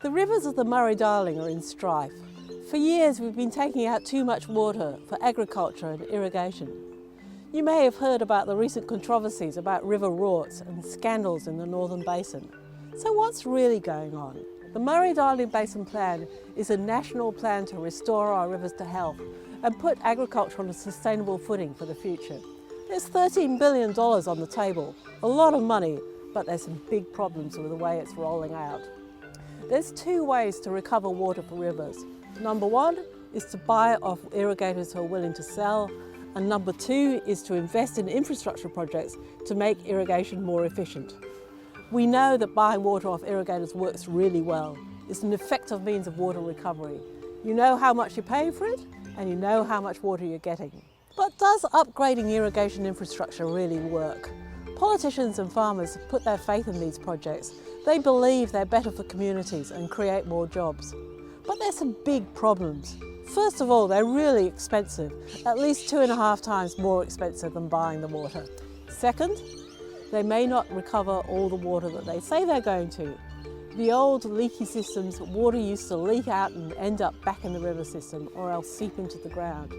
The rivers of the Murray-Darling are in strife. For years we've been taking out too much water for agriculture and irrigation. You may have heard about the recent controversies about river rorts and scandals in the Northern Basin. So what's really going on? The Murray-Darling Basin Plan is a national plan to restore our rivers to health and put agriculture on a sustainable footing for the future. There's $13 billion on the table, a lot of money, but there's some big problems with the way it's rolling out. There's two ways to recover water for rivers. Number one is to buy off irrigators who are willing to sell, and number two is to invest in infrastructure projects to make irrigation more efficient. We know that buying water off irrigators works really well. It's an effective means of water recovery. You know how much you're paying for it, and you know how much water you're getting. But does upgrading irrigation infrastructure really work? Politicians and farmers put their faith in these projects. They believe they're better for communities and create more jobs. But there's some big problems. First of all, they're really expensive, at least 2.5 times more expensive than buying the water. Second, they may not recover all the water that they say they're going to. The old leaky systems, water used to leak out and end up back in the river system or else seep into the ground.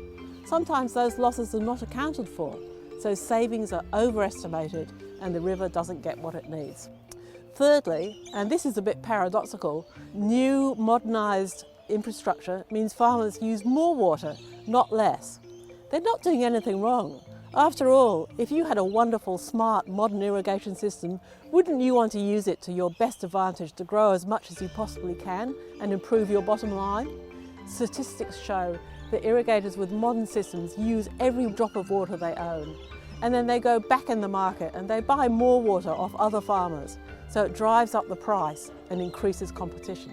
Sometimes those losses are not accounted for, so savings are overestimated and the river doesn't get what it needs. Thirdly, and this is a bit paradoxical, new modernised infrastructure means farmers use more water, not less. They're not doing anything wrong. After all, if you had a wonderful, smart, modern irrigation system, wouldn't you want to use it to your best advantage to grow as much as you possibly can and improve your bottom line? Statistics show that irrigators with modern systems use every drop of water they own, and then they go back in the market and they buy more water off other farmers, so it drives up the price and increases competition.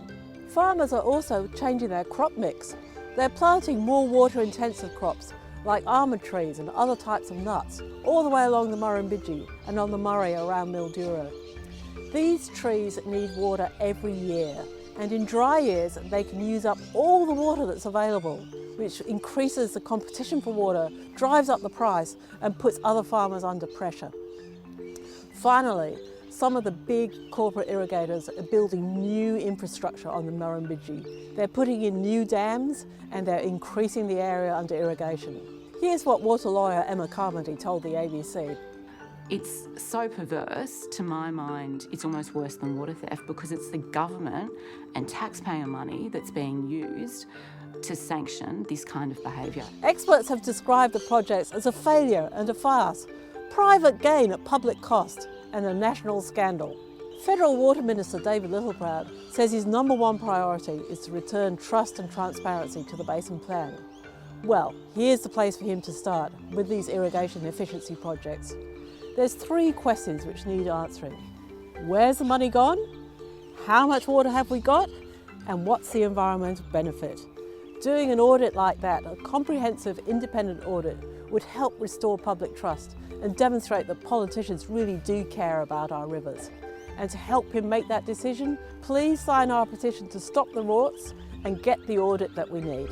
Farmers are also changing their crop mix. They're planting more water-intensive crops like almond trees and other types of nuts all the way along the Murrumbidgee and on the Murray around Mildura. These trees need water every year, and in dry years they can use up all the water that's available, which increases the competition for water, drives up the price and puts other farmers under pressure. Finally, some of the big corporate irrigators are building new infrastructure on the Murrumbidgee. They're putting in new dams and they're increasing the area under irrigation. Here's what water lawyer Emma Carmody told the ABC. It's so perverse, to my mind, it's almost worse than water theft because it's the government and taxpayer money that's being used to sanction this kind of behaviour. Experts have described the projects as a failure and a farce, private gain at public cost, and a national scandal. Federal Water Minister David LITTLEPROUD says his #1 priority is to return trust and transparency to the Basin Plan. Well, here's the place for him to start with these irrigation efficiency projects. There's 3 questions which need answering. Where's the money gone? How much water have we got? And what's the environmental benefit? Doing an audit like that, a comprehensive independent audit, would help restore public trust and demonstrate that politicians really do care about our rivers. And to help him make that decision, please sign our petition to stop the rorts and get the audit that we need.